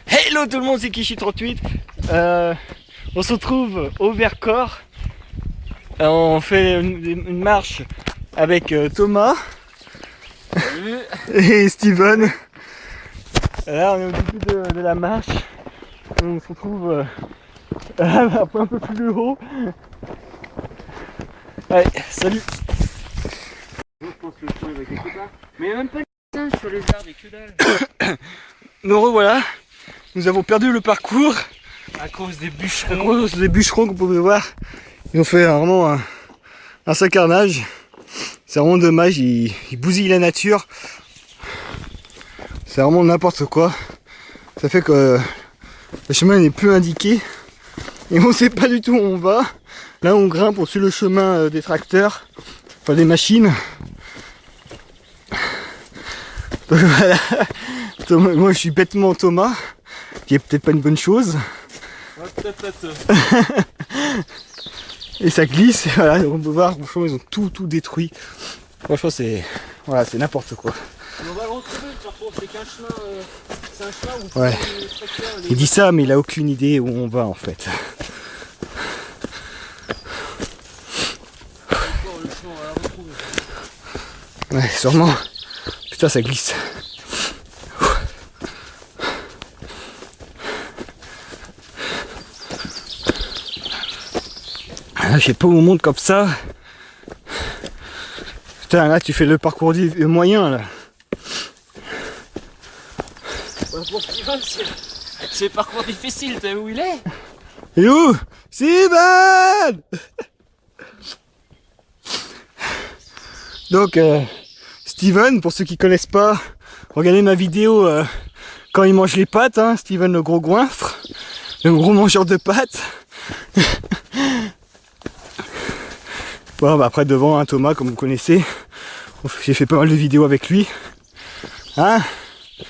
Hello tout le monde, c'est Kishi38. On se retrouve au Vercors. On fait une marche avec Thomas. Salut. Et Steven. Là on est au début de la marche. On se retrouve un peu plus haut. Allez, salut. Je pense que le son va quelque part. Mais il n'y a même pas de singe sur les arbres et que dalle. Nous revoilà. Nous avons perdu le parcours à cause des bûcherons. À cause des bûcherons que vous pouvez voir. Ils ont fait vraiment un sale carnage. C'est vraiment dommage, ils bousillent la nature. C'est vraiment n'importe quoi. Ça fait que le chemin n'est plus indiqué. Et on sait pas du tout où on va. Là on grimpe, on suit le chemin des tracteurs. Enfin des machines. Donc, voilà. Thomas, moi je suis bêtement Thomas. Qui est peut-être pas une bonne chose. Ouais, peut-être. Et ça glisse, voilà, on peut voir, franchement ils ont tout détruit. Franchement c'est n'importe quoi. On va le retrouver le parcours, c'est qu'un chemin, c'est un chemin où ouais. Les tracteurs, Il dit ça mais il a aucune idée où on va en fait. Le chemin, on va le retrouver. Ouais, sûrement. Putain ça glisse. Je sais pas où on monte comme ça. Putain là tu fais le parcours moyen là. Ouais, pour Steven c'est le parcours difficile, t'as vu où il est? Et où Steven. Donc Steven, pour ceux qui connaissent pas, regardez ma vidéo quand il mange les pâtes, hein, Steven le gros goinfre, le gros mangeur de pâtes. Bon bah après devant Thomas comme vous connaissez, j'ai fait pas mal de vidéos avec lui. Hein? Ouais.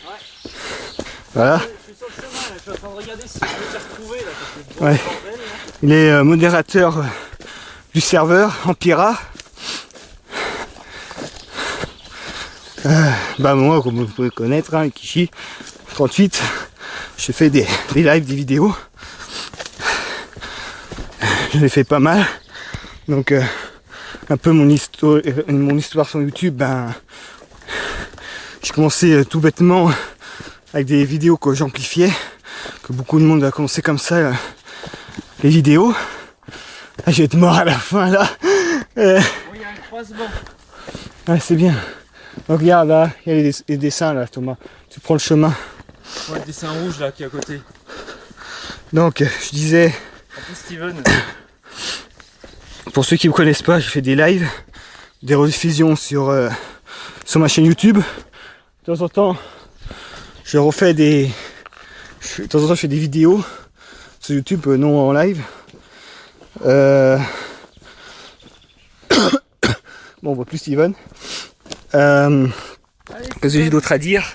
Voilà. Je suis sur le chemin là, je suis en train de regarder si je peux t'y retrouver là, parce que Ouais. bordel, là. Il est modérateur du serveur Empira. Bah moi comme vous pouvez connaître, hein, Kishi38, je fais des lives, des vidéos. Je les fais pas mal. Donc un peu mon histoire sur YouTube, ben j'ai commencé tout bêtement avec des vidéos que j'amplifiais, que beaucoup de monde a commencé comme ça les vidéos. Ah, je vais être mort à la fin là. Oh, il y a un croisement. Ouais c'est bien. Donc regarde là, il y a les dessins là Thomas. Tu prends le chemin. Ouais, le dessin rouge là qui est à côté. Donc je disais, En plus Steven. pour ceux qui ne me connaissent pas, j'ai fait des lives, des rediffusions sur ma chaîne YouTube. De temps en temps, je refais de temps en temps je fais des vidéos sur YouTube, non en live. Bon on voit plus Steven. Qu'est-ce que j'ai d'autre à dire?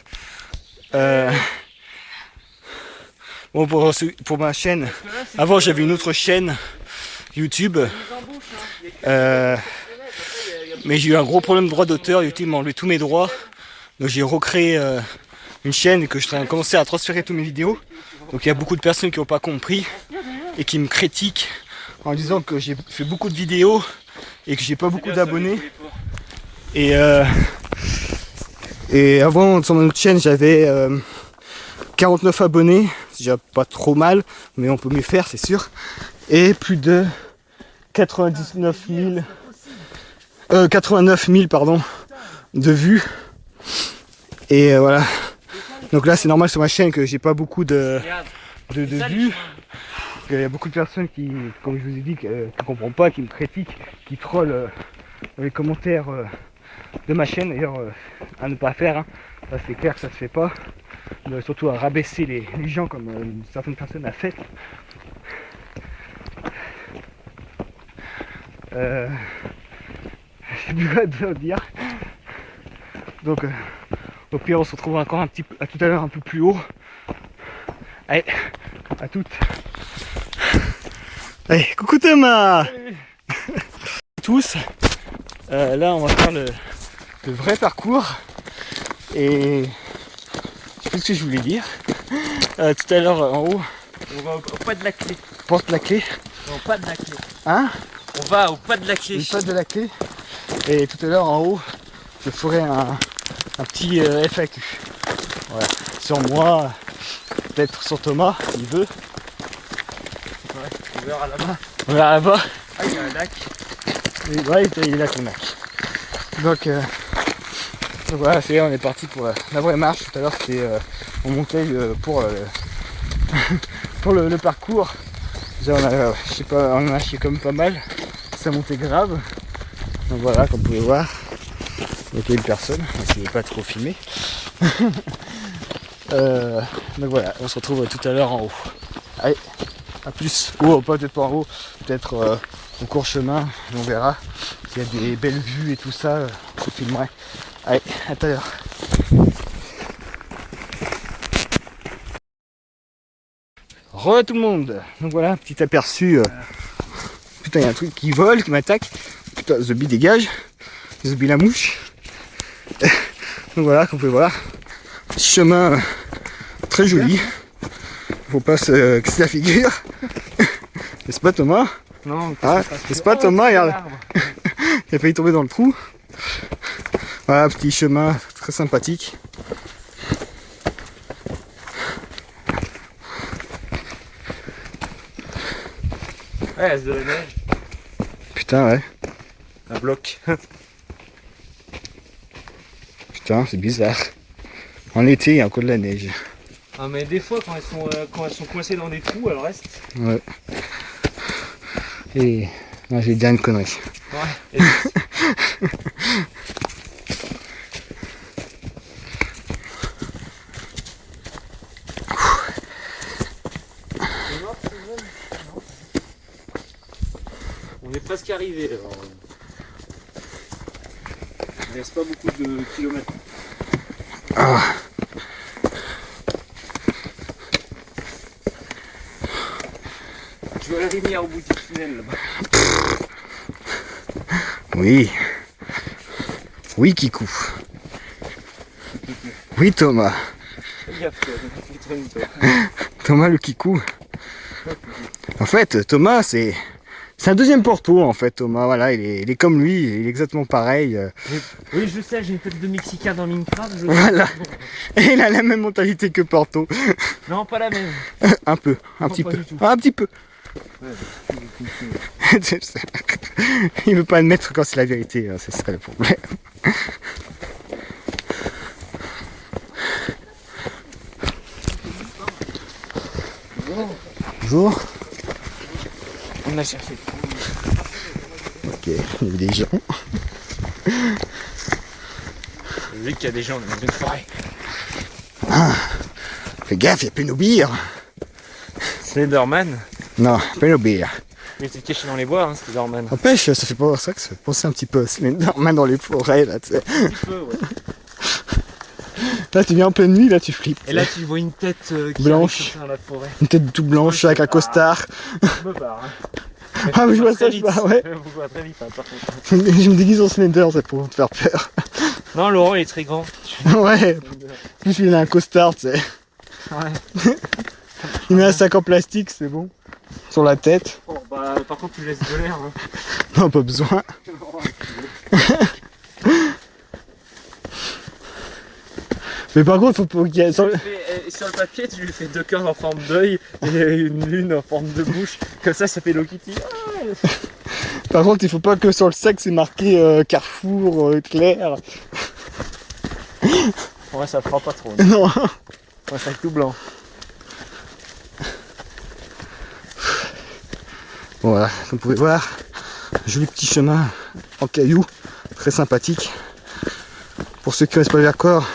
Bon pour ma chaîne, avant j'avais une autre chaîne YouTube, mais j'ai eu un gros problème de droit d'auteur. YouTube m'a enlevé tous mes droits, donc j'ai recréé une chaîne et que je suis en train de commencer à transférer toutes mes vidéos. Donc il y a beaucoup de personnes qui n'ont pas compris et qui me critiquent en disant que j'ai fait beaucoup de vidéos et que j'ai pas beaucoup d'abonnés. Et avant sur mon autre chaîne j'avais 49 abonnés, c'est déjà pas trop mal, mais on peut mieux faire c'est sûr. Et plus de 89 000 pardon, de vues. Et voilà. Donc là c'est normal sur ma chaîne que j'ai pas beaucoup de vues. Il y a beaucoup de personnes qui, comme je vous ai dit, qui ne comprennent pas, qui me critiquent, qui trollent dans les commentaires de ma chaîne. D'ailleurs à ne pas faire, hein. Ça c'est clair que ça se fait pas. Surtout à rabaisser les gens comme certaines personnes a fait. Je sais plus quoi de dire. Donc au pire on se retrouve encore un petit peu à tout à l'heure un peu plus haut. Allez, à toutes. Allez, coucou Thomas. Tous. Là on va faire le vrai parcours. Et je sais plus ce que je voulais dire. tout à l'heure en haut. On va au pas de la clé. Porte la clé. Non, pas de la clé. Hein? On va au pas de la clé. Le pas de la clé. Et tout à l'heure en haut, je ferai un petit FAQ. Voilà. Sur moi, peut-être sur Thomas, s'il veut. Ouais, on verra là-bas. On verra là-bas. Ah, il y a un lac. Et ouais, il est là ton lac. Donc voilà, c'est on est parti pour la vraie marche. Tout à l'heure c'était on montait pour pour le parcours. Déjà, je sais pas, on en a acheté comme pas mal. Ça montait grave. Donc voilà, comme vous pouvez voir. Donc il y a une personne, donc je ne vais pas trop filmer. Donc voilà, on se retrouve tout à l'heure en haut. Allez, à plus. Ou peut-être pas en haut, peut-être au court chemin, on verra. S'il y a des belles vues et tout ça, je filmerai. Allez, à tout à l'heure. Re tout le monde. Donc voilà, petit aperçu. Putain, il y a un truc qui vole, qui m'attaque. Putain, Zombie dégage. Zombie la mouche. Donc voilà, comme vous pouvez voir. Petit chemin très joli. Faut pas se casser la figure. N'est-ce pas Thomas? Non, n'est-ce pas Thomas? Regarde. Il a failli tomber dans le trou. Voilà, petit chemin très sympathique. Ouais, c'est de la neige. Putain, ouais. Un bloc. Putain, c'est bizarre. En été, il y a encore de la neige. Ah, mais des fois, quand elles sont coincées dans des trous, elles restent. Ouais. Et non, j'ai dit une connerie. Ouais. On est presque arrivé. Alors. Il ne reste pas beaucoup de kilomètres. Ah. Je vois la lumière au bout du tunnel là-bas. Oui. Oui, Kikou. Oui, Thomas. Fais gaffe, toi. Thomas le Kikou. En fait, Thomas, c'est un deuxième Porto, en fait, Thomas. Voilà, il est comme lui, il est exactement pareil. Oui, je sais, j'ai une tête de Mexicain dans Minecraft. Voilà. Et il a la même mentalité que Porto. Non, pas la même. Un peu, un Non, petit pas peu. du tout. Un petit peu. Ouais. Il veut pas admettre quand c'est la vérité, hein, c'est ça le problème. Bonjour. On a cherché. Ok, il y a des gens. Vu qu'il y a des gens dans une forêt. Fais gaffe, il y a Pénobir. Slenderman. Non, Pénobir. Il était caché dans les bois, hein, Slenderman. N'empêche, ça fait pas ça que ça fait penser un petit peu à Slenderman dans les forêts, là, tu sais. Un petit peu, ouais. Là, tu viens en pleine nuit, là, tu flippes. Et là, tu vois une tête qui Blanche. arrive comme ça dans la forêt. Une tête tout blanche avec un costard. Je me barre. Hein. Ah, mais je vois ça, je vois, ouais. Je vous vois très vite, hein, par contre. Je me déguise en Slender, c'est pour te faire peur. Non, Laurent, il est très grand. Ouais, plus il a un costard, tu sais. Ouais. Il met un sac en plastique, c'est bon. Sur la tête. Oh, bah, par contre, tu laisses de l'air. Hein. Non, pas besoin. Mais par contre, faut pas qu'il y ait... Sur le papier, tu lui fais deux cœurs en forme d'œil et une lune en forme de bouche. Comme ça fait Hello Kitty. Ah, Par contre, il faut pas que sur le sac c'est marqué Carrefour, Claire. ouais, ça fera pas trop. Non. Un sac tout blanc. Bon, voilà, comme vous pouvez voir, joli petit chemin en cailloux, très sympathique. Pour ceux qui connaissent pas le Vercors,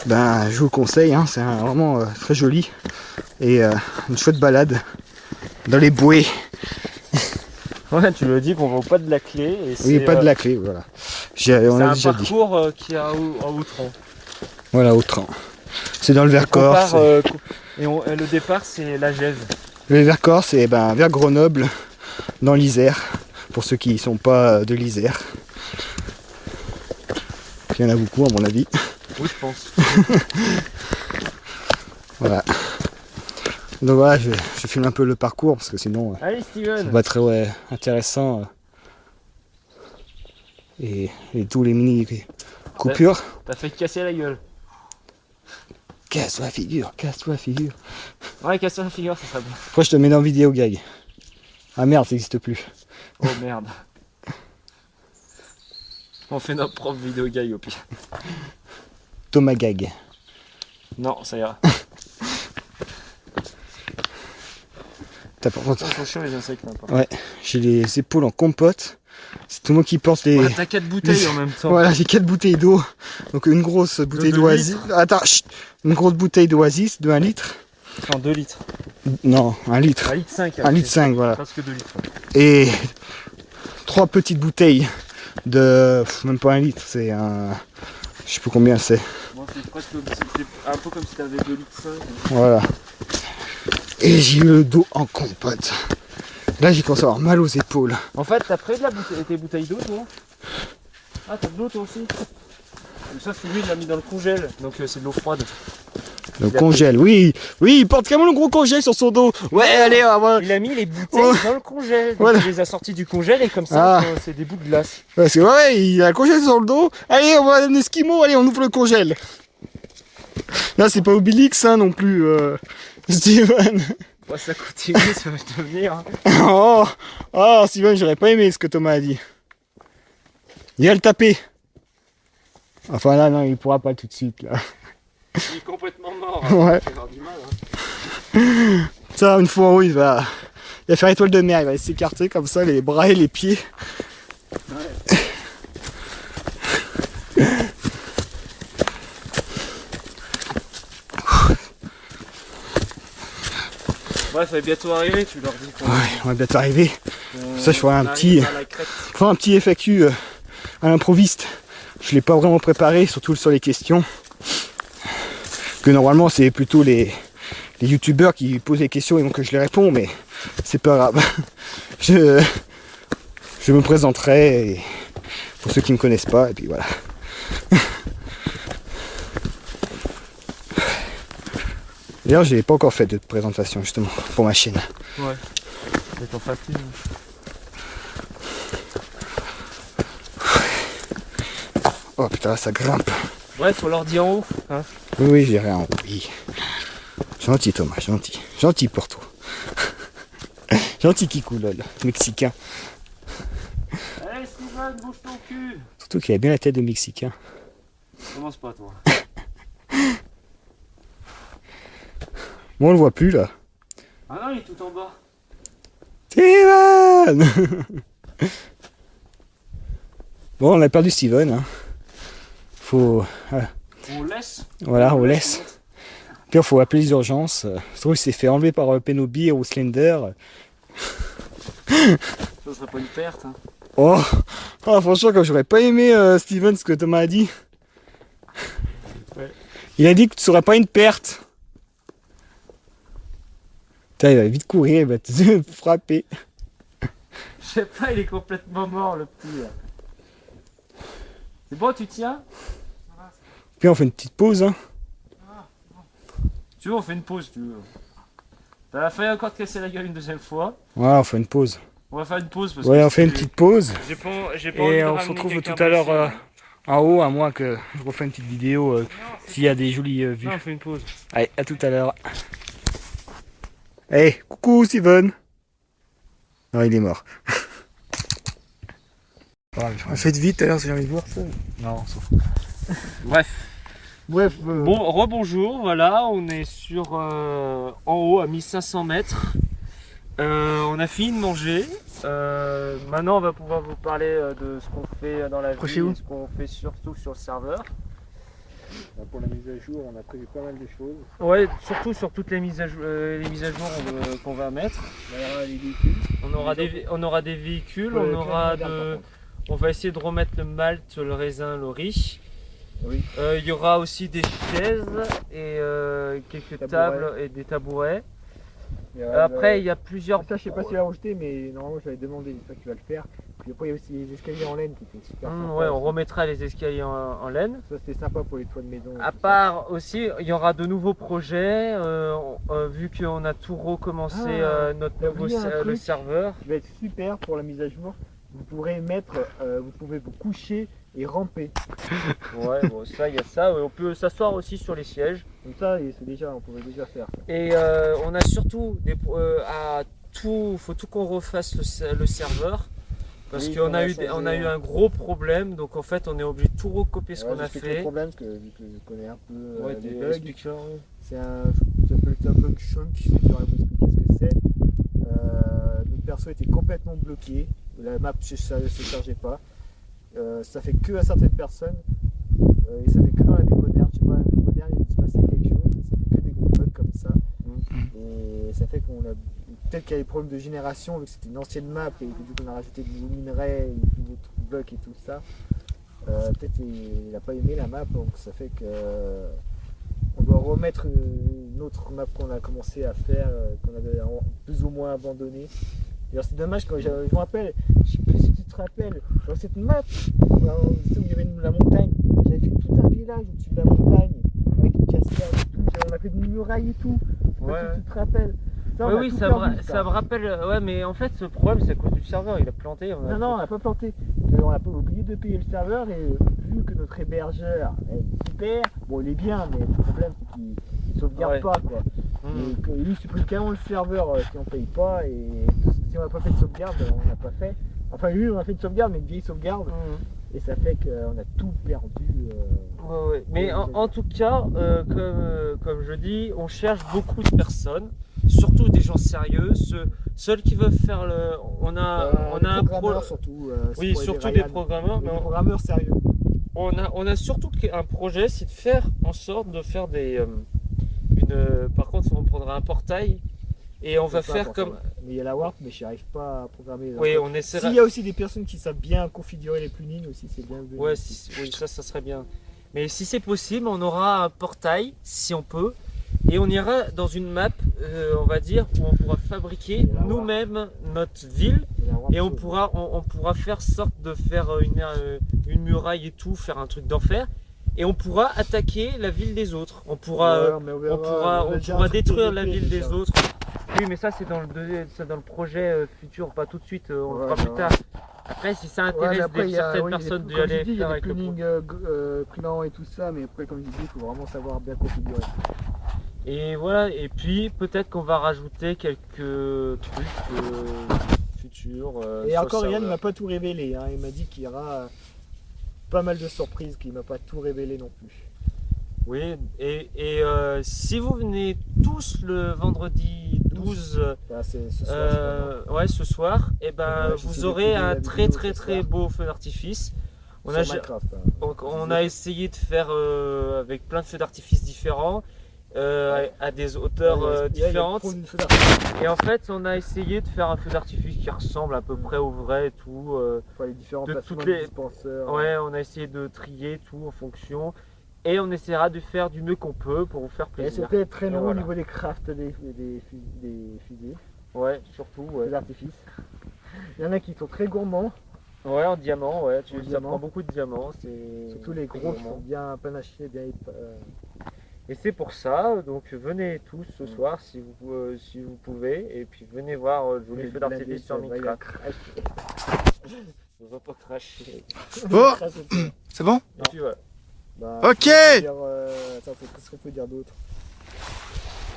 ben, je vous le conseille, hein, c'est vraiment très joli. Et une chouette balade dans les bouées. Ouais, tu le dis qu'on va au pas de la clé. Et Oui, pas de la clé, voilà. On a déjà dit. C'est un parcours qui est à Outron. Voilà, Autran. C'est dans le Vercors. Le départ, c'est la Gève. Le Vercors, c'est vers Grenoble, dans l'Isère, pour ceux qui ne sont pas de l'Isère. Il y en a beaucoup, à mon avis. Oui, je pense. Voilà. Donc voilà, je filme un peu le parcours parce que sinon Allez ça Steven. va être intéressant. Et tous les mini coupures. T'as fait casser la gueule. Casse-toi la figure, casse-toi la figure. Ouais, casser la figure, ça serait bon. Après je te mets dans vidéo gag. Ah merde, ça n'existe plus. Oh merde. On fait notre propre vidéo gag au pire. Thomas Gag. Non, ça ira. Par contre, Ils sont chiants les insectes. Hein, ouais, j'ai les épaules en compote. C'est tout moi qui porte les... ouais, t'as 4 bouteilles en même temps. Voilà, j'ai 4 bouteilles d'eau. Donc une grosse bouteille de d'Oasis. Attends, chut. Une grosse bouteille d'Oasis de 1 litre. Enfin 2 litres. Non, 1 litre. 1 litre 5. 1 litre 5, voilà. Presque 2 litres. Et 3 petites bouteilles de... même pas 1 litre, c'est un... Je sais plus combien c'est. Bon, c'est presque c'est un peu comme si t'avais 2 litres 5. Voilà. Et j'ai eu le dos en compote. Là, j'ai commencé à avoir mal aux épaules. En fait, t'as pris de la bouteille, tes bouteilles d'eau, toi? Ah, t'as de l'eau, toi aussi? Ça, c'est lui, il l'a mis dans le congèle, donc c'est de l'eau froide. Le congèle, oui. Oui, il porte carrément le gros congèle sur son dos. Ouais, allez, on va... Il a mis les bouteilles Ouais. dans le congèle. Donc Voilà. il les a sorties du congèle et comme ça, Ah. c'est des bouts de glace. Parce que ouais, il a le congèle sur le dos. Allez, on va un esquimau, allez, on ouvre le congèle. Là, c'est pas Obélix, hein, non plus, Steven. Ouais, ça continue, ça va devenir. Hein. Oh, oh, Steven, j'aurais pas aimé ce que Thomas a dit. Il va le taper. Enfin là, non, il pourra pas tout de suite, là. Il est complètement mort. Ouais. Il va avoir du mal. Hein. Ça, une fois en haut, il va faire étoile de mer, il va s'écarter comme ça, les bras et les pieds. Ouais. Ouais, ça va bientôt arriver, tu leur dis qu'on Ouais, on va bientôt arriver. Ça, je ferai un arrive petit- vers la crête. Faire un petit FAQ à l'improviste. Je l'ai pas vraiment préparé, surtout sur les questions. Que normalement, c'est plutôt les youtubeurs qui posent les questions et donc que je les réponds, mais c'est pas grave. Je me présenterai et pour ceux qui me connaissent pas, et puis voilà. D'ailleurs, j'ai pas encore fait de présentation justement pour ma chaîne. Ouais. C'est ton facile. Oh putain, ça grimpe. Ouais, faut leur dire en haut. Hein. Oui, oui, j'ai rien. Oui. Gentil Thomas, gentil. Gentil pour toi. Gentil Kikou lol, mexicain. Allez Steven, bouge ton cul. Surtout qu'il a bien la tête de mexicain. Commence pas toi. Bon, on le voit plus là. Ah non, il est tout en bas. Steven. Bon, on a perdu Steven. Hein. Faut. On laisse. Voilà, on laisse. Puis il faut appeler les urgences. Je trouve qu'il s'est fait enlever par Penobi ou Slender. Ça serait pas une perte. Hein. Oh, ah, franchement, comme j'aurais pas aimé Steven ce que Thomas a dit. Ouais. Il a dit que tu serais pas une perte. Putain, il va vite courir, il va te frapper. Je sais pas, il est complètement mort le petit. Là. C'est bon, tu tiens? Puis on fait une petite pause. Hein. Tu veux, on fait une pause, tu veux. T'as failli encore te casser la gueule une deuxième fois. Voilà, on fait une pause. On va faire une pause parce Ouais, que on fait une petite pause. j'ai pas envie Et de on se ramener retrouve quelqu'un tout à l'heure blessé. en haut, à moins que je refais une petite vidéo s'il y a des jolies vues. Non, on fait une pause. Allez, à tout à l'heure. Hey, coucou Steven. Non, il est mort. Faites vite, alors si j'ai envie de voir ça. Non, on s'en fout. Bref. Bref, Bon, rebonjour, voilà, on est sur en haut à 1500 mètres. On a fini de manger. Maintenant, on va pouvoir vous parler de ce qu'on fait dans la vie Approchez-vous. et ce qu'on fait surtout sur le serveur. pour la mise à jour, on a prévu pas mal de choses. Ouais, surtout sur toutes les mises à jour qu'on va mettre. Les véhicules. On aura des véhicules, Ouais, on va essayer de remettre le malt, le raisin, le riz. Oui. Il y aura aussi des chaises et quelques Tabourets. tables et des tabourets. Après, il y a plusieurs. Ça, je sais pas s'il a rejeté, mais normalement, j'avais demandé, j'espère qu'il va le faire. Puis après, il y a aussi les escaliers en laine qui étaient super sympas. Ouais, on remettra les escaliers en laine. Ça, c'était sympa pour les toits de maison. À part aussi, il y aura de nouveaux projets vu qu'on a tout recommencé notre t'as nouveau oublié un le truc. serveur. Qui va être super pour la mise à jour. Vous pourrez mettre, vous pouvez vous coucher et ramper. Ouais, bon, ça, il y a ça. On peut s'asseoir aussi sur les sièges. Comme ça, et c'est déjà, on pouvait déjà faire. Et on a surtout faut tout qu'on refasse le serveur. Parce Oui, qu'on on a a eu, changé, on a eu un gros problème. Donc en fait, on est obligé de tout recopier ce qu'on a Le fait. problème, parce que vu que je connais un peu Ouais, les des bugs, speakers, ouais. c'est ça s'appelle un bug chunk, je vais vous expliquer ce que c'est. Notre perso était complètement bloqué, la map ne se chargeait pas. Ça fait que à certaines personnes, et ça fait que dans la ville moderne. Je sais pas, la ville moderne, il peut se passer quelque chose, et ça fait que des gros bugs comme ça. Et ça fait qu'on a. Peut-être qu'il y a des problèmes de génération, vu que c'était une ancienne map, et que du coup on a rajouté de nouveaux minerais, et de nouveaux blocs et tout ça. Peut-être il n'a pas aimé la map, donc ça fait que. On doit remettre une autre map qu'on a commencé à faire, qu'on avait plus ou moins abandonnée. Alors c'est dommage, quand je me rappelle, je sais plus si tu te rappelles, dans cette map, où il y avait la montagne, j'avais fait tout un village au-dessus de la montagne, avec une cascade et tout, on a fait des murailles et tout, je sais pas si tu te rappelles. Ça, on a Oui, tout ça perdu, me rappelle. Ouais, mais en fait, ce problème, c'est à cause du serveur. Il a planté. Non, on n'a pas planté. On a oublié de payer le serveur et vu que notre hébergeur est super, bon il est bien, mais le problème c'est qu'il sauvegarde pas quoi. Et que lui supprime carrément le serveur si on paye pas et si on n'a pas fait de sauvegarde, on n'a pas fait. Enfin lui on a fait de sauvegarde mais une vieille sauvegarde et ça fait qu'on a tout perdu. Ouais. Mais en tout cas, comme je dis, on cherche beaucoup de personnes, surtout des gens sérieux, ceux qui veulent faire le. On a un programmeur surtout. Oui, surtout des programmeurs. Des programmeurs sérieux. On a surtout un projet, c'est de faire en sorte de faire des. Par contre, on prendra un portail et on va faire comme. Mais il y a la warp, mais je n'arrive pas à programmer. Oui, on essaiera. S'il y a aussi des personnes qui savent bien configurer les plugins aussi, c'est bien. Ouais, oui, ça serait bien. Mais si c'est possible, on aura un portail, si on peut, et on ira dans une map, on va dire, où on pourra fabriquer nous-mêmes notre ville, et on pourra faire sorte de faire une muraille et tout, faire un truc d'enfer, et on pourra attaquer la ville des autres. On pourra détruire la ville des autres. Oui, mais ça c'est dans le projet futur, pas tout de suite, on le fera plus tard. Après, si ça intéresse certaines personnes d'y aller faire avec le planning client et tout ça, mais après, comme je dis, il faut vraiment savoir bien configurer. Et voilà, et puis peut-être qu'on va rajouter quelques trucs futurs. Et encore, Yann ne m'a pas tout révélé, hein. Il m'a dit qu'il y aura pas mal de surprises, qu'il ne m'a pas tout révélé non plus. Oui, et si vous venez tous le vendredi 12, ce soir, et ben vous aurez un très beau feu d'artifice. On a essayé de faire avec plein de feux d'artifice différents, à des hauteurs différentes. Et en fait, on a essayé de faire un feu d'artifice qui ressemble à peu près au vrai et tout. Les différents dispenseurs. Ouais, on a essayé de trier tout en fonction. Et on essaiera de faire du mieux qu'on peut pour vous faire plaisir. Et c'était très long au niveau des crafts des fusées. Ouais, surtout. Ouais. Des artifices. Il y en a qui sont très gourmands. Ouais, en diamant, ouais. Ça prend beaucoup de diamants. Surtout les gros qui sont bien panachés, bien. Et c'est pour ça, donc venez tous ce soir si vous pouvez. Et puis venez voir le joli feu d'artifice sur Minecraft. On va pas cracher. Oh, c'est bon? Et puis voilà. Ok. Qu'est-ce qu'on peut dire d'autre?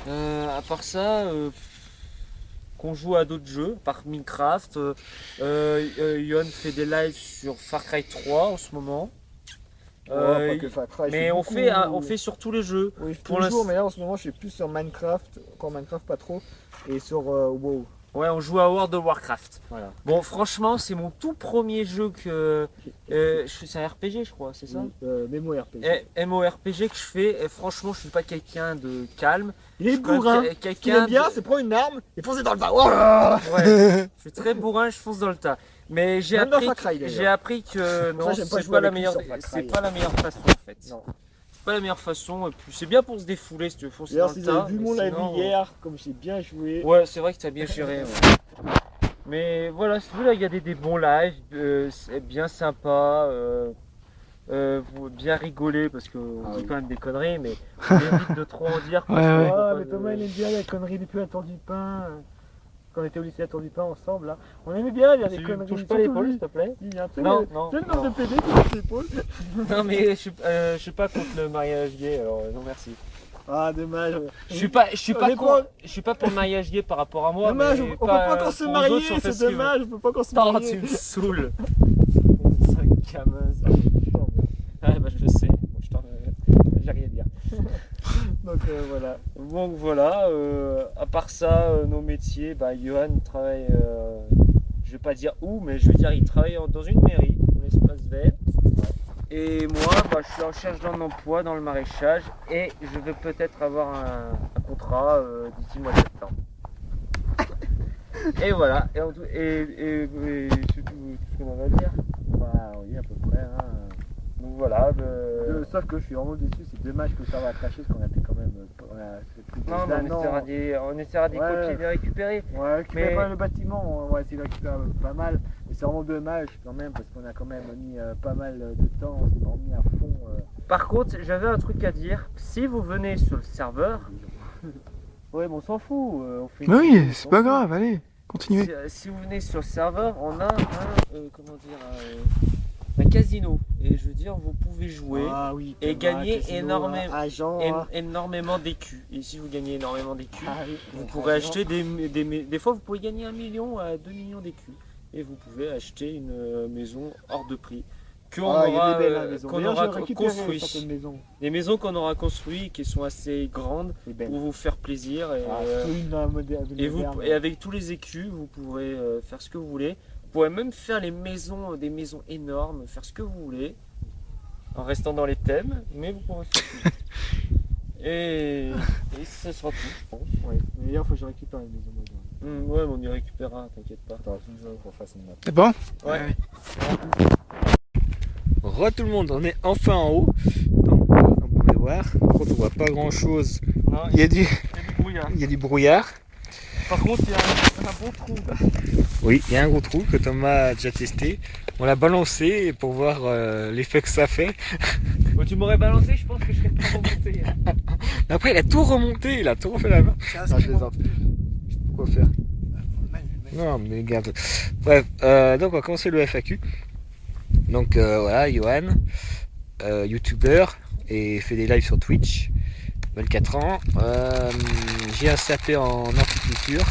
À part ça, qu'on joue à d'autres jeux, par Minecraft. Yon fait des lives sur Far Cry 3 en ce moment. Pas que Far Cry, mais on fait sur tous les jeux. Oui, pour les jours, mais là en ce moment je suis plus sur Minecraft, encore Minecraft pas trop, et sur WoW. Ouais, on joue à World of Warcraft. Voilà. Bon, franchement, c'est mon tout premier jeu que. C'est un RPG, je crois, c'est ça? MMORPG. MMORPG que je fais. Et franchement, je suis pas quelqu'un de calme. Il est bourrin. Ce qu'il aime bien, c'est prendre une arme et foncer dans le tas. Oh ouais. Je suis très bourrin, je fonce dans le tas. Mais j'ai appris que non, c'est pas la meilleure façon en fait. Non. Pas la meilleure façon, et puis c'est bien pour se défouler si tu veux foncer dans le tas. D'ailleurs, si vous avez vu mon live hier, comme j'ai bien joué. Ouais, c'est vrai que tu as bien géré. Ouais. Mais voilà, celui-là, il y a des bons lives, c'est bien sympa. bien rigoler parce qu'on Ah dit oui. quand même des conneries, mais on évite de trop en dire. Parce Ouais, qu'on ouais. veut Ah, pas mais de- Thomas il aime bien les conneries depuis la Tour du Pain. Quand on était au lycée à Tour du Pain ensemble, là. On aimait bien dire des Tu conneries. touches pas surtout l'épaule, lui. s'il te plaît. Il y a un peu Non, le- non, tu sais, le non. nombre de PD qui touche l'épaule. Non, mais je suis pas contre le mariage gay, alors non merci. Ah, dommage. Je suis pas Honnêtement, je suis pas pour le mariage gay par rapport à moi. dommage, mais on peut pas encore se pour les autres, marier, on fait c'est ce qu'ils dommage, on peut pas encore se veulent. Oh, marier. tu me saoules. C'est un gamin, ça. Ouais, bah je le sais. Bon, j'ai rien à dire. Donc voilà. Donc voilà, à part ça, nos métiers, bah Johan travaille, je vais pas dire où, mais je vais dire il travaille dans une mairie, dans l'espace vert. Et moi, bah, je suis en recherche d'un emploi dans le maraîchage et je vais peut-être avoir un contrat d'ici le mois de septembre. Et voilà, et c'est tout ce qu'on va dire. Bah oui, à peu près. Hein. Donc voilà, Sauf que je suis vraiment déçu, c'est dommage que ça va cracher parce qu'on a fait quand même. On a fait plus de non, mais d'un an. on essaiera d'y Ouais. copier et de récupérer. Ouais, récupérer Mais- pas le bâtiment, on va essayer de récupérer pas mal. Mais c'est vraiment dommage quand même parce qu'on a quand même mis pas mal de temps, on s'est vraiment mis à fond. Par contre, j'avais un truc à dire. Si vous venez sur le serveur, Ouais, mais on s'en fout. On fait Mais oui, on c'est s'en pas fout. grave, allez, continuez. si vous venez sur le serveur, on a un casino. Et je veux dire, vous pouvez jouer Ah oui, et Thomas, gagner casino, énormément- Agent. énormément d'écus. Et si vous gagnez énormément d'écus, Ah oui, vous agent. pourrez acheter des fois, vous pouvez gagner 1 million à 2 millions d'écus. Et vous pouvez acheter une maison hors de prix. Qu'on Ah, il y a aura, des belles hein, maisons. qu'on D'ailleurs, aura j'ai récupéré construit. certaines maisons. Des maisons qu'on aura construites qui sont assez grandes C'est belle. pour vous faire plaisir. Et, Ah, surtout une dans la moderne. et avec tous les écus, vous pourrez faire ce que vous voulez. Vous pourrez même faire des maisons énormes, faire ce que vous voulez, en restant dans les thèmes, mais vous pourrez faire tout. et ce sera tout, je pense. Ouais. Mais d'ailleurs, faut que je récupère les maisons modernes. Ouais, mais on y récupérera, t'inquiète pas. Attends, toujours qu'on fasse une map. C'est bon? Ouais. Re tout le monde, on est enfin en haut. Donc, comme vous pouvez voir, par contre on voit pas grand chose. Non, Il y a du, il y a du brouillard. il y a du brouillard. Par contre, il y a un bon trou. Oui, il y a un gros trou que Thomas a déjà testé. On l'a balancé pour voir l'effet que ça fait. Bon, tu m'aurais balancé, je pense que je serais pas remonté. Après il a tout remonté, il a tout refait la main. Non, je plaisante. Quoi faire? Non mais regarde. Bref, donc on va commencer le FAQ. Donc voilà, Johan, youtubeur et fait des lives sur Twitch, 24 ans. J'ai un CAP en horticulture.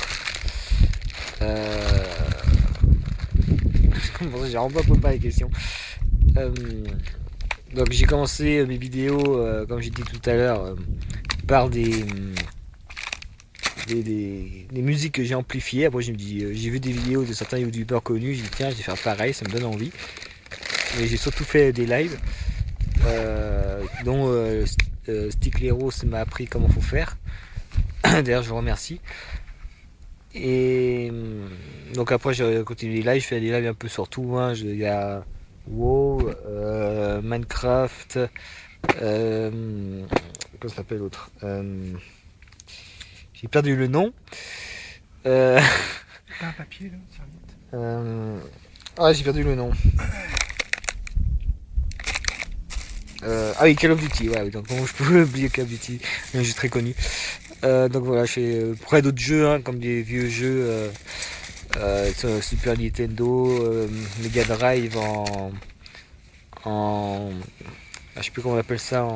J'ai vraiment pas préparé les questions. Donc j'ai commencé mes vidéos, comme j'ai dit tout à l'heure, par des musiques que j'ai amplifiées. Après je me dis, j'ai vu des vidéos de certains youtubeurs connus, j'ai dit tiens je vais faire pareil, ça me donne envie. Et j'ai surtout fait des lives dont Sticleros m'a appris comment faut faire. D'ailleurs je vous remercie. Et donc après j'ai continué les lives, je fais des lives un peu sur tout. Hein. Il y a WoW, Minecraft, comment ça s'appelle l'autre, j'ai perdu le nom. Pas un papier là, serviette. Ah j'ai perdu le nom. Ah oui, Call of Duty, ouais, donc bon, je peux oublier Call of Duty, un jeu très connu. Donc voilà, je fais près d'autres jeux, hein, comme des vieux jeux sur Super Nintendo, Mega Drive en je sais plus comment on appelle ça,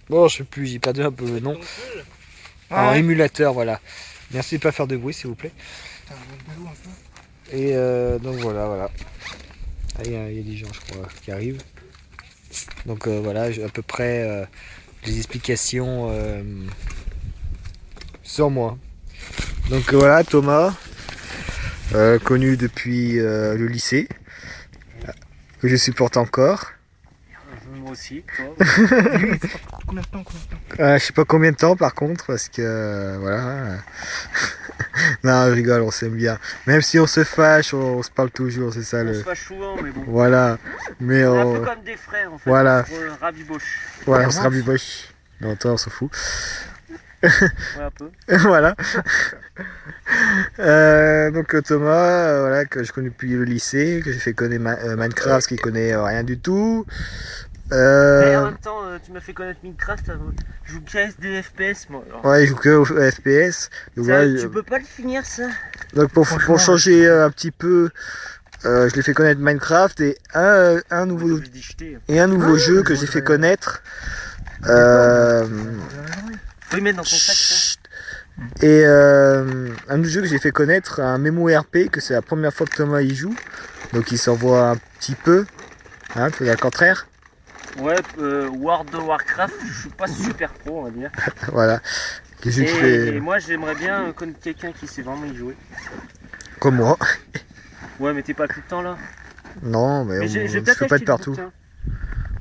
bon je sais plus, j'ai perdu un peu le nom. En émulateur, voilà. Merci de pas faire de bruit s'il vous plaît. T'as un bon boulot un peu. Et donc voilà. Ah, il y a des gens je crois qui arrivent. Donc voilà, à peu près les explications sur moi. Donc voilà Thomas, connu depuis le lycée, que je supporte encore. Moi aussi, toi. Combien de temps Je sais pas combien de temps par contre parce que voilà. hein. Non je rigole, on s'aime bien. Même si on se fâche, on se parle toujours, c'est ça On le. se fâche souvent, mais bon. Voilà. Mais On est un on. peu comme des frères en fait. Voilà. Rabiboche. Voilà, on se rabiboche. Non, toi on s'en fout. Ouais, un peu. Voilà. Donc Thomas, voilà, que je connais depuis le lycée, que j'ai fait connaître Minecraft, qui connaît rien du tout. Et en même temps, tu m'as fait connaître Minecraft, je joue qu'à des FPS moi. Alors. Ouais, il joue que au FPS. Donc, Ça, voilà, tu peux pas le finir ça. donc pour changer un petit peu, je l'ai fait connaître Minecraft et un nouveau jeu que j'ai fait connaître. Faut y mettre dans ton sac ça. Chut. Et un autre jeu que j'ai fait connaître, un MMORP, que c'est la première fois que Thomas y joue. Donc il s'envoie un petit peu, hein, tout le contraire. Ouais, World of Warcraft, je suis pas super pro on va dire. Voilà. Que je fais Et moi j'aimerais bien connaître quelqu'un qui sait vraiment y jouer. comme moi. Ouais mais t'es pas tout le temps là. Non, mais j'ai je peut-être peux pas acheté être partout. le bouquin.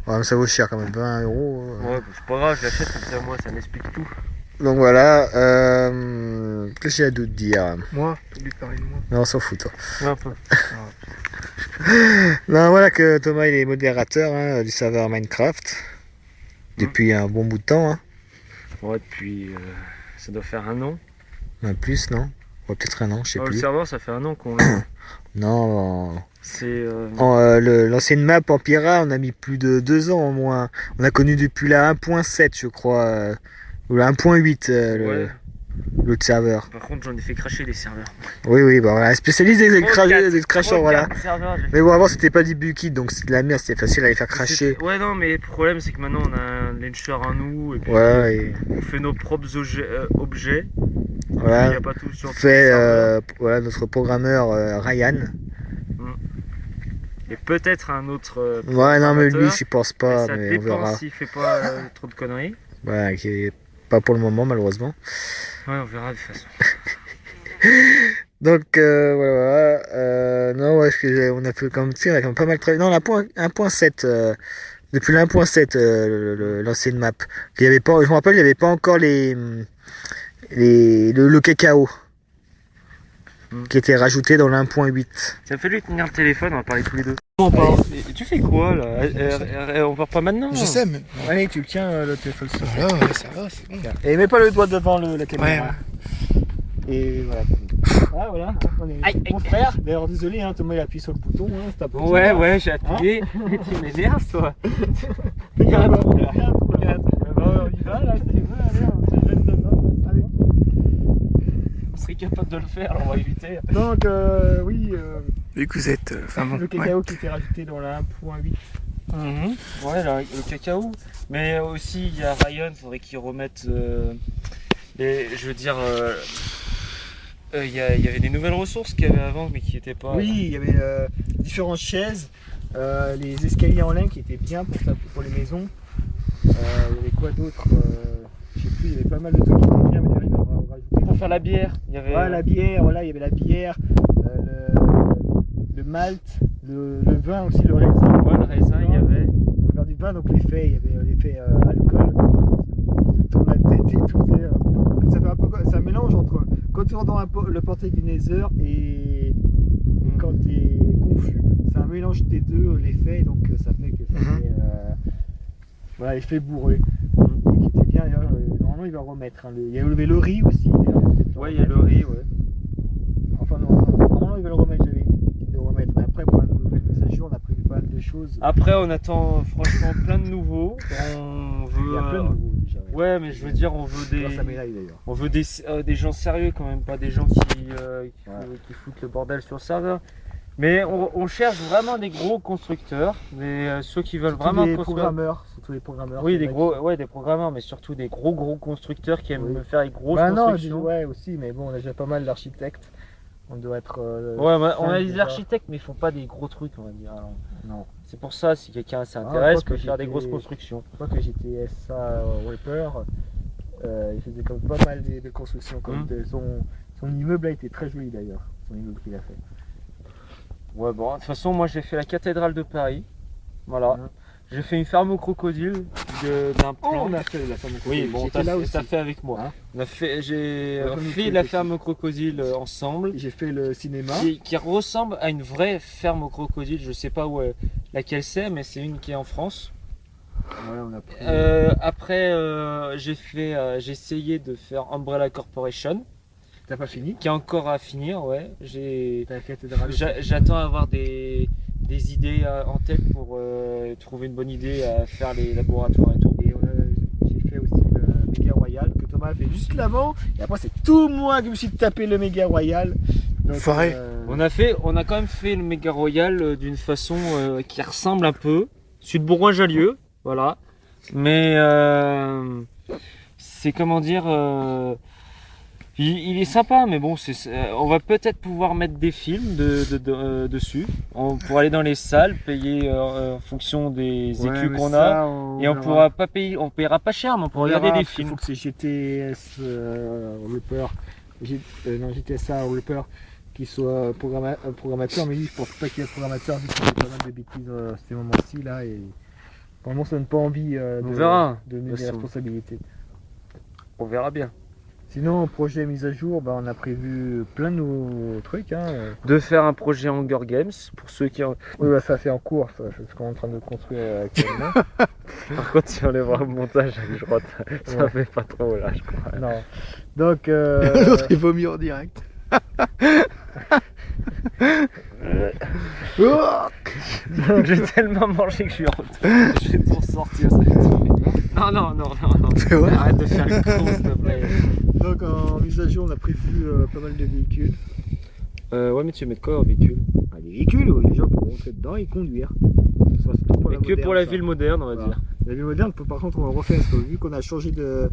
Ouais, mais ça vaut cher quand même, 20 euros. Ouais, bah, c'est pas grave, je l'achète comme ça moi, ça m'explique tout. Donc voilà. Qu'est-ce que j'ai à d'autre dire? Moi, t'oublies de parler de moi. Non, on s'en fout toi. Ouais, un peu. Non, voilà que Thomas il est modérateur, hein, du serveur Minecraft. Depuis un bon bout de temps. Hein. Ouais, depuis ça doit faire un an. Un plus, non? Ouais, peut-être un an, je sais Le plus. serveur ça fait un an qu'on l'a. Non, C'est l'ancienne map Empira, on a mis plus de 2 ans au moins. On a connu depuis la 1.7, je crois. Ou la 1.8, ouais. l'autre serveur. Par contre j'en ai fait cracher des serveurs. Oui, bah voilà, spécialiste des crashers, voilà. Serveurs, Mais bon, avant c'était pas du bucket, donc c'était de la merde, c'était facile à les faire cracher. Ouais, non, mais le problème c'est que maintenant on a un launcher à nous et puis Voilà, et on fait nos propres objets. Il voilà. n'y a pas tout sur Fait, le serveur. voilà, notre programmeur Ryan. Et peut-être un autre. Ouais, non, mais lui, programmateur. j'y pense Mais pas, ça mais on dépend verra. s'il fait pas trop de conneries. Voilà, qui est pas pour le moment, malheureusement. Ouais, on verra de toute façon. Donc voilà, non ouais, on a fait comme tu sais, on a quand même pas mal travaillé. Non, la 1.7, depuis la 1.7, l'ancienne map. Il y avait pas, je me rappelle, il n'y avait pas encore le cacao qui était rajouté dans la 1.8. Ça fait lui tenir le téléphone, on va parler tous les deux. Et tu fais quoi là on part pas maintenant? Je sais, mais. Allez, tu tiens le téléphone. Voilà, ouais, ça va, c'est bon. Et mets pas le doigt devant la Ouais, caméra. ouais. Et voilà. Ah voilà, on est Aïe, mon frère. D'ailleurs désolé, hein, Thomas il appuie sur le bouton, hein, c'est un peu Ouais, j'ai appuyé. Et tu m'énerves toi. Regarde, regarde. On y va là, c'est vrai, allez, on se jette dedans, allez. On serait capable de le faire, alors on va éviter. Donc oui, Vu que vous êtes. Enfin bon. le cacao qui était rajouté dans la 1.8. Ouais, le cacao. Mais aussi, il y a Ryan, faudrait qu'il remette. Je veux dire. Il y avait des nouvelles ressources qu'il y avait avant, mais qui n'étaient pas. Oui, il y avait différentes chaises, les escaliers en lin qui étaient bien pour les maisons. Il y avait quoi d'autre je sais plus, il y avait pas mal de trucs qui étaient bien, mais derrière, on va rajouter. Pour faire la bière, il y avait. Ouais, la bière, voilà, il y avait la bière, le malt, le vin aussi, le raisin. Ouais, le raisin, il y avait. On regarde du vin, donc l'effet, il y avait l'effet alcool. Tu tournes la tête et tout. Ça fait un peu, c'est un mélange entre quand tu rentres dans le portail du Nether et quand tu es confus. C'est un mélange des deux, l'effet, donc ça fait que ça fait. Voilà, l'effet bourré. Qui était bien, normalement il va remettre. Hein, il y avait le riz aussi. Ouais, il y a le riz, ouais. Enfin, non, normalement il va le remettre, j'avais dit de remettre. Mais après, pour la nouvelle mise à jour, on a prévu pas mal de choses. Après, on attend franchement plein de nouveaux. On veut. Il y a plein de nouveaux déjà. Ouais, mais je veux dire, on veut des. Grâce à Mélaï d'ailleurs. On veut des gens sérieux quand même, pas des gens qui foutent le bordel sur le serveur. Mais on cherche vraiment des gros constructeurs, ceux qui veulent vraiment les construire. programmeurs, surtout les programmeurs. Oui, des programmeurs, mais surtout des gros constructeurs qui aiment faire les grosses bah non, constructions. ouais aussi, mais bon, on a déjà pas mal d'architectes. On doit être. Ouais, on a des déjà. architectes, mais ils font pas des gros trucs, on va dire. Alors, Non. c'est pour ça, si quelqu'un s'intéresse, quoi peut que faire des j'étais- grosses constructions. Je crois que j'étais SA Reaper. Il faisait comme pas mal de constructions. Comme son immeuble a été très joli d'ailleurs. Son immeuble qu'il a fait. Ouais, bon, de toute façon, moi j'ai fait la cathédrale de Paris. Voilà. J'ai fait une ferme aux crocodiles d'un plan. On a fait la ferme au Oui, crocodile. bon, J'étais là aussi. t'as fait avec moi. Hein. J'ai La ferme aux fait la crocodiles. ferme aux crocodiles ensemble, J'ai fait le cinéma. qui ressemble à une vraie ferme aux crocodiles. Je sais pas laquelle c'est, mais c'est une qui est en France. Ouais, on a pris. Après, j'ai essayé de faire Umbrella Corporation, T'as pas fini? qui est encore à finir, ouais. T'as la cathédrale. J'attends avoir des idées en tête pour trouver une bonne idée à faire les laboratoires et tout. Et j'ai fait aussi le Méga Royal que Thomas a fait juste l'avant. Et après, c'est tout moi qui me suis tapé le Méga Royal. Donc, Foiré. On a quand même fait le Méga Royal d'une façon qui ressemble un peu. Celui de Bourgoin-Jallieu, voilà. Mais c'est comment dire. Il est sympa, mais bon, on va peut-être pouvoir mettre des films dessus. On pourra aller dans les salles, payer en fonction des écus qu'on a. Et on pourra pas payer, on paiera pas cher, mais on pourra regarder des films. Il faut que c'est GTS Reaper, non GTSA Reaper qui soit programmateur, mais lui je pense pas qu'il y ait programmateur vu qu'il fait pas mal de bêtises à ces moments-ci là et vraiment ça donne pas envie On verra. de donner des responsabilités. On verra bien. Sinon projet mise à jour, bah, on a prévu plein de nouveaux trucs. Hein. De faire un projet Hunger Games pour ceux qui. Oui bah, ça c'est en cours, ça, c'est ce qu'on est en train de construire actuellement. Par contre, si on les voit au montage, je crois que ça Ouais. fait pas trop là, je crois. Non. Donc L'autre il vomit en direct. J'ai tellement mangé que je suis en retard. Je vais tout ressortir, ça va être horrible. Non. Ouais. Arrête de faire le con, s'il te plaît. Donc en mise à jour on a prévu pas mal de véhicules. Ouais, mais tu veux mettre quoi en véhicule? Ah, des véhicules où les gens pourront rentrer dedans et conduire. Ça, c'est tout pour Et la que pour moderne, la ça. ville moderne, on va Voilà. dire. La ville moderne, par contre, on va refaire parce que vu qu'on a changé de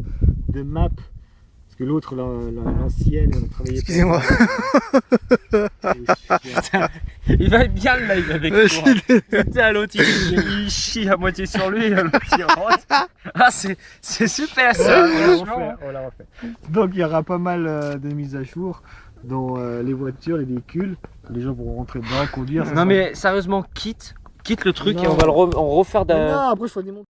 map, parce que l'autre, l'ancienne, on a travaillé. Excusez-moi. Il va être bien le live avec toi. T'es à l'autre, il chie à moitié sur lui, à l'autre il rentre. Ah, c'est super ça, franchement. On la refait. Donc il y aura pas mal de mises à jour dans les voitures, les véhicules. Les gens pourront rentrer dedans, conduire. ça Non sera- mais sérieusement, quitte le truc et Non. on va on refaire Mais non, après il faut démonter.